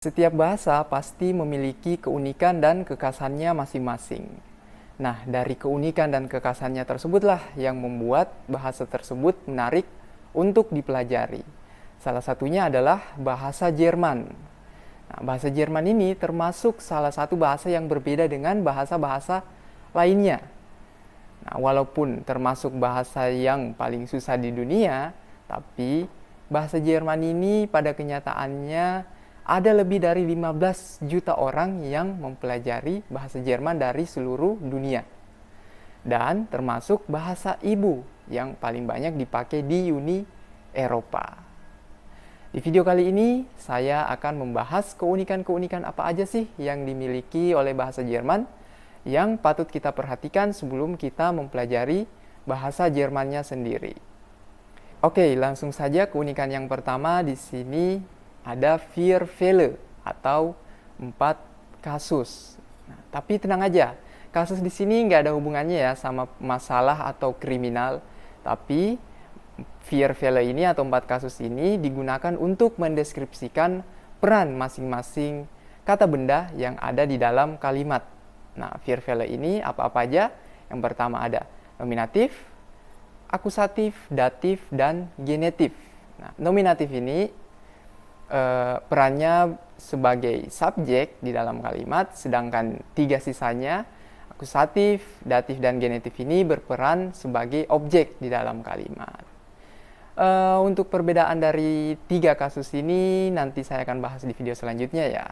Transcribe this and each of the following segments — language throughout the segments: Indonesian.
Setiap bahasa pasti memiliki keunikan dan kekhasannya masing-masing. Nah, dari keunikan dan kekhasannya tersebutlah yang membuat bahasa tersebut menarik untuk dipelajari. Salah satunya adalah bahasa Jerman. Nah, bahasa Jerman ini termasuk salah satu bahasa yang berbeda dengan bahasa-bahasa lainnya. Nah, walaupun termasuk bahasa yang paling susah di dunia, tapi bahasa Jerman ini pada kenyataannya ada lebih dari 15 juta orang yang mempelajari bahasa Jerman dari seluruh dunia. Dan termasuk bahasa ibu yang paling banyak dipakai di Uni Eropa. Di video kali ini, saya akan membahas keunikan-keunikan apa aja sih yang dimiliki oleh bahasa Jerman yang patut kita perhatikan sebelum kita mempelajari bahasa Jermannya sendiri. Oke, langsung saja keunikan yang pertama di sini ada vier Fälle atau 4 kasus. Nah, tapi tenang aja, kasus di sini nggak ada hubungannya ya sama masalah atau kriminal, tapi vier Fälle ini atau 4 kasus ini digunakan untuk mendeskripsikan peran masing-masing kata benda yang ada di dalam kalimat. Nah, vier Fälle ini apa-apa aja? Yang pertama ada nominatif, akusatif, datif, dan genetif. Nah, nominatif ini perannya sebagai subjek di dalam kalimat, sedangkan 3 sisanya, akusatif, datif, dan genetif ini berperan sebagai objek di dalam kalimat. Untuk perbedaan dari 3 kasus ini nanti saya akan bahas di video selanjutnya ya.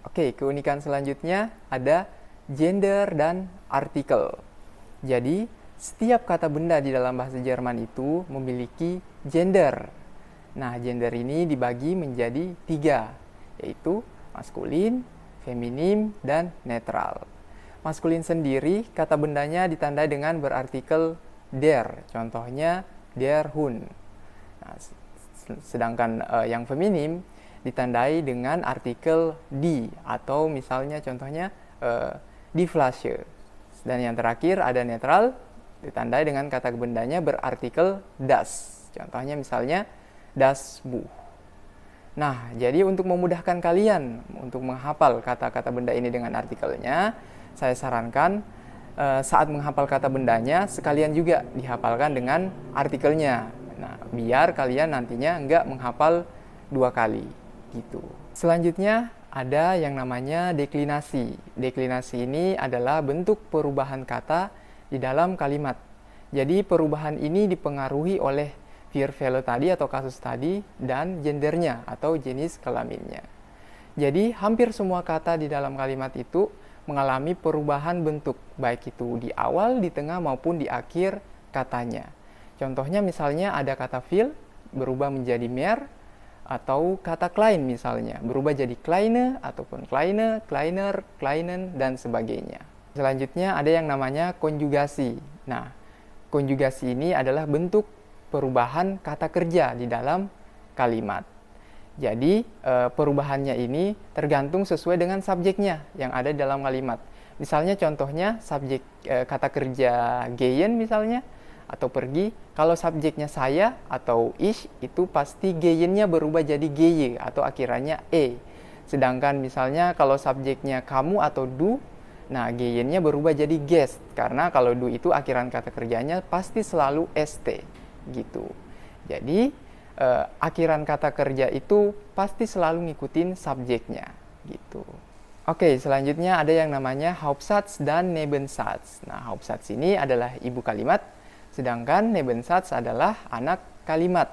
Oke, keunikan selanjutnya ada gender dan artikel. Jadi, setiap kata benda di dalam bahasa Jerman itu memiliki gender. Nah, gender ini dibagi menjadi 3, yaitu maskulin, feminim, dan netral. Maskulin sendiri, kata bendanya ditandai dengan berartikel der, contohnya der Hund. Nah, sedangkan yang feminim ditandai dengan artikel die, atau misalnya contohnya die Flasche. Dan yang terakhir ada netral, ditandai dengan kata bendanya berartikel das. Contohnya misalnya das Buch. Nah, jadi untuk memudahkan kalian untuk menghafal kata-kata benda ini dengan artikelnya, saya sarankan saat menghafal kata bendanya sekalian juga dihafalkan dengan artikelnya. Nah, biar kalian nantinya nggak menghafal 2 kali gitu. Selanjutnya ada yang namanya deklinasi. Deklinasi ini adalah bentuk perubahan kata di dalam kalimat. Jadi perubahan ini dipengaruhi oleh vier Fälle tadi atau kasus tadi dan gendernya atau jenis kelaminnya. Jadi hampir semua kata di dalam kalimat itu mengalami perubahan bentuk, baik itu di awal, di tengah maupun di akhir katanya. Contohnya misalnya ada kata viel berubah menjadi mehr, atau kata klein misalnya berubah jadi kleine ataupun kleine, kleiner, kleinen, dan sebagainya. Selanjutnya ada yang namanya konjugasi. Nah, konjugasi ini adalah bentuk perubahan kata kerja di dalam kalimat. Jadi perubahannya ini tergantung sesuai dengan subjeknya yang ada di dalam kalimat. Misalnya contohnya subjek kata kerja gehen misalnya atau pergi, kalau subjeknya saya atau ich itu pasti gehennya berubah jadi geye atau akhirannya e. Sedangkan misalnya kalau subjeknya kamu atau du, nah gehennya berubah jadi gest karena kalau du itu akhiran kata kerjanya pasti selalu st gitu. Jadi akhiran kata kerja itu pasti selalu ngikutin subjeknya gitu. Oke, selanjutnya ada yang namanya Hauptsatz dan Nebensatz. Nah, Hauptsatz ini adalah ibu kalimat, sedangkan Nebensatz adalah anak kalimat.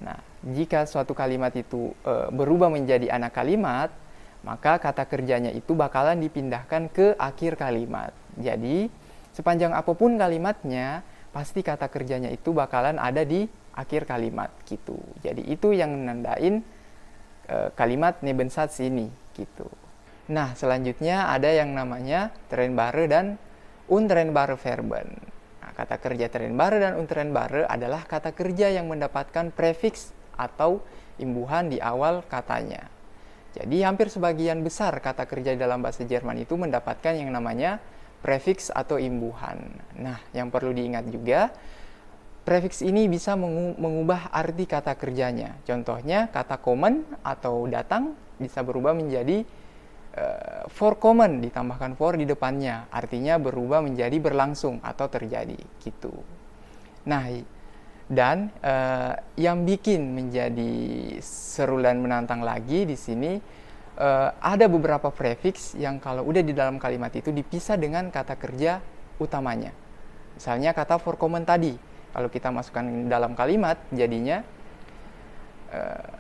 Nah, jika suatu kalimat itu berubah menjadi anak kalimat, maka kata kerjanya itu bakalan dipindahkan ke akhir kalimat. Jadi, sepanjang apapun kalimatnya, pasti kata kerjanya itu bakalan ada di akhir kalimat gitu. Jadi, itu yang menandain kalimat Nebensatz ini gitu. Nah, selanjutnya ada yang namanya trennbare dan untrennbare Verben. Kata kerja trennbare dan untrennbare adalah kata kerja yang mendapatkan prefiks atau imbuhan di awal katanya. Jadi hampir sebagian besar kata kerja dalam bahasa Jerman itu mendapatkan yang namanya prefiks atau imbuhan. Nah, yang perlu diingat juga, prefiks ini bisa mengubah arti kata kerjanya. Contohnya kata kommen atau datang bisa berubah menjadi vorkommen ditambahkan for di depannya, artinya berubah menjadi berlangsung atau terjadi gitu. Nah, dan yang bikin menjadi seru dan menantang lagi di sini ada beberapa prefix yang kalau udah di dalam kalimat itu dipisah dengan kata kerja utamanya. Misalnya kata vorkommen tadi, kalau kita masukkan dalam kalimat jadinya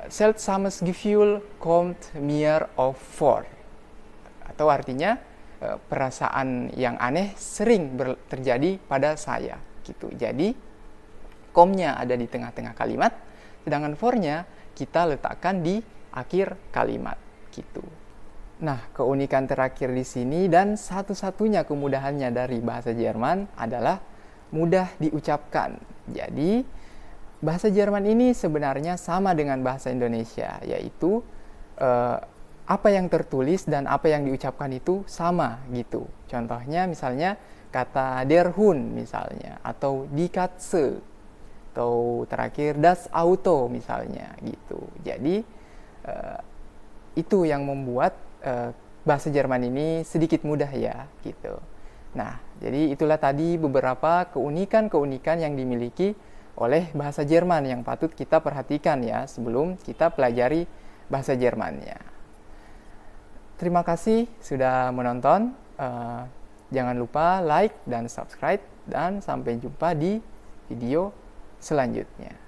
Seltsames Gefühl kommt mir auf vor. Atau artinya perasaan yang aneh sering terjadi pada saya gitu. Jadi komnya ada di tengah-tengah kalimat, sedangkan for-nya kita letakkan di akhir kalimat gitu. Nah, keunikan terakhir di sini dan satu-satunya kemudahannya dari bahasa Jerman adalah mudah diucapkan. Jadi bahasa Jerman ini sebenarnya sama dengan bahasa Indonesia, yaitu apa yang tertulis dan apa yang diucapkan itu sama gitu. Contohnya misalnya kata der Hund misalnya, atau die Katze, atau terakhir das Auto misalnya gitu. Jadi itu yang membuat bahasa Jerman ini sedikit mudah ya gitu. Nah, jadi itulah tadi beberapa keunikan-keunikan yang dimiliki oleh bahasa Jerman yang patut kita perhatikan ya sebelum kita pelajari bahasa Jermannya. Terima kasih sudah menonton. Jangan lupa like dan subscribe, dan sampai jumpa di video selanjutnya.